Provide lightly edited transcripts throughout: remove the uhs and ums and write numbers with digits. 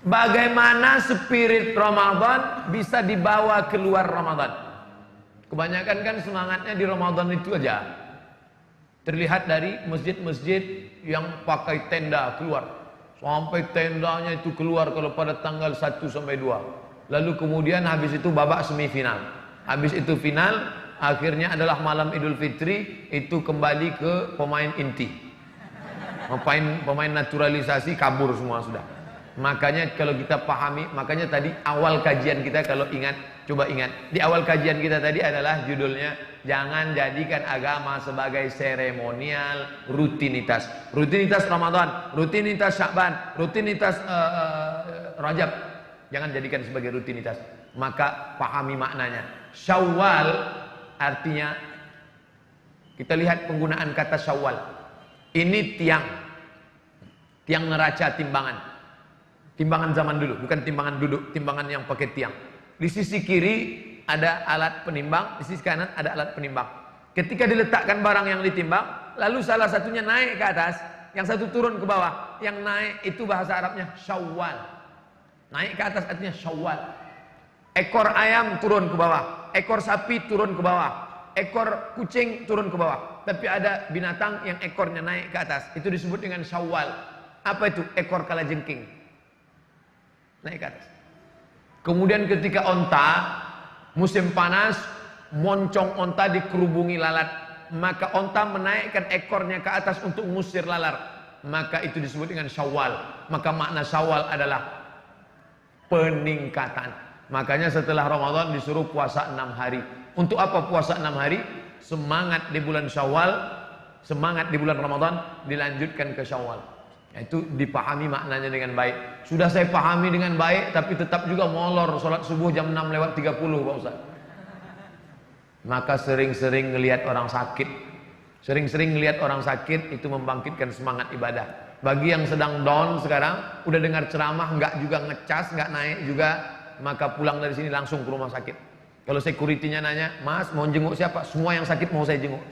Bagaimana spirit Ramadan bisa dibawa keluar Ramadan? Kebanyakan kan semangatnya di Ramadan itu aja. Terlihat dari masjid-masjid yang pakai tenda keluar. Sampai tendanya itu keluar kalau pada tanggal 1 sampai 2. Lalu kemudian habis itu babak semifinal. Habis itu final, akhirnya adalah malam Idul Fitri, itu kembali ke pemain inti. Pemain naturalisasi kabur semua sudah. Makanya kalau kita pahami, makanya tadi awal kajian kita kalau ingat, coba ingat. Di awal kajian kita tadi adalah judulnya, jangan jadikan agama sebagai seremonial, rutinitas. Rutinitas Ramadan, rutinitas Sya'ban, rutinitas Rajab. Jangan jadikan sebagai rutinitas. Maka pahami maknanya. Syawal artinya, kita lihat penggunaan kata Syawal. Ini tiang neraca timbangan. Timbangan zaman dulu, bukan timbangan duduk, timbangan yang pakai tiang. Di sisi kiri ada alat penimbang, di sisi kanan ada alat penimbang. Ketika diletakkan barang yang ditimbang, lalu salah satunya naik ke atas, yang satu turun ke bawah. Yang naik itu bahasa Arabnya Syawal. Naik ke atas artinya Syawal. Ekor ayam turun ke bawah, ekor sapi turun ke bawah, ekor kucing turun ke bawah. Tapi ada binatang yang ekornya naik ke atas, itu disebut dengan Syawal. Apa itu? Ekor kalajengking. Naik ke atas. Kemudian ketika onta, musim panas, moncong onta dikerubungi lalat, maka onta menaikkan ekornya ke atas untuk mengusir lalat, maka itu disebut dengan Syawal. Maka makna Syawal adalah peningkatan. Makanya setelah Ramadan disuruh puasa 6 hari. Untuk apa puasa 6 hari? Semangat di bulan Syawal, semangat di bulan Ramadan, dilanjutkan ke Syawal. Itu dipahami maknanya dengan baik. Sudah saya pahami dengan baik, tapi tetap juga molor sholat subuh jam 6:30 Pak Ustaz. Maka sering-sering ngelihat orang sakit. Sering-sering ngelihat orang sakit itu membangkitkan semangat ibadah. Bagi yang sedang down sekarang, udah dengar ceramah nggak juga ngecas, nggak naik juga, maka pulang dari sini langsung ke rumah sakit. Kalau security-nya nanya, "Mas, mau jenguk siapa?" Semua yang sakit mau saya jenguk.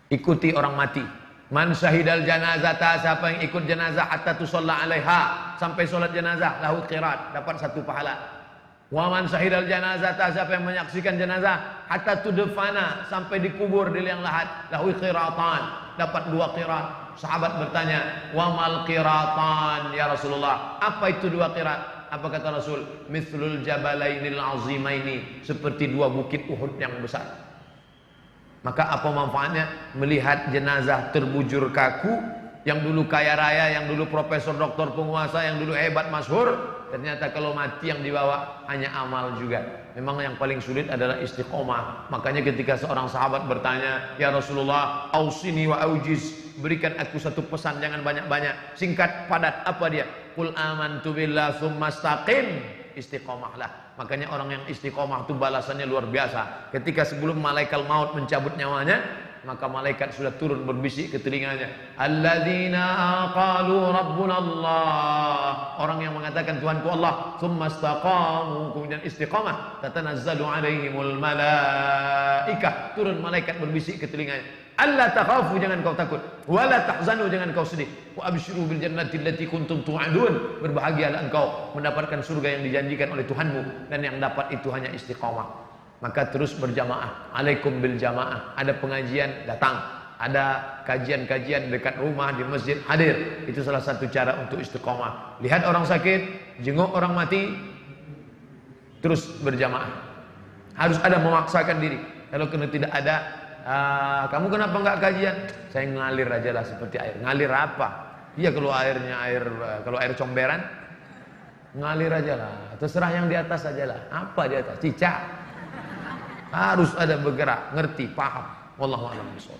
Ikuti orang mati. Man syahidal janazata, siapa yang ikut jenazah hatta tusalla alaiha, sampai solat jenazah, lahu qirat, dapat 1 pahala. Wa man syahidal janazata, siapa yang menyaksikan jenazah hatta tudfana, sampai dikubur di liang lahat, lahu qiratan, dapat 2 qirat. Sahabat bertanya, wa mal qiratan ya Rasulullah, apa itu 2 qirat? Apa kata Rasul? Mithlul jabalainil azimaini, seperti 2 bukit Uhud yang besar. Maka apa manfaatnya melihat jenazah terbujur kaku, yang dulu kaya raya, yang dulu profesor, doktor, penguasa, yang dulu hebat, masyhur, ternyata kalau mati yang dibawa hanya amal juga. Memang yang paling sulit adalah istiqomah. Makanya ketika seorang sahabat bertanya, "Ya Rasulullah, ausini wa aujiz, berikan aku 1 pesan, jangan banyak-banyak, singkat, padat." Apa dia? Qul amantu billah tsumma istaqim. Istiqomahlah. Makanya orang yang istiqomah itu balasannya luar biasa. Ketika sebelum malaikat maut mencabut nyawanya, maka malaikat sudah turun berbisik ke telinganya, alladzina qalu rabbuna Allah, orang yang mengatakan Tuhanku Allah, tsumma istaqamu, kemudian istiqamah, tatanazzalu alaihimul malaikah, turun malaikat berbisik ke telinganya, alla takhafu, jangan kau takut, wala tahzanu, jangan kau sedih, wa abshiru bil jannati allati kuntum tu'adun, berbahagialah engkau mendapatkan surga yang dijanjikan oleh Tuhanmu, dan yang dapat itu hanya istiqamah. Maka terus berjamaah, alaikum bil jamaah. Ada pengajian, datang. Ada kajian-kajian dekat rumah, di masjid, hadir. Itu salah satu cara untuk istiqomah. Lihat orang sakit, jenguk orang mati, terus berjamaah. Harus ada memaksakan diri. Kalau kena tidak ada, kamu kenapa enggak kajian? Saya ngalir aja lah seperti air. Ngalir apa? Iya, kalau kalau air comberan, ngalir aja lah. Terserah yang di atas aja lah. Apa di atas? Cicak. Harus ada bergerak, ngerti, paham. Wallahu a'lam bishawab.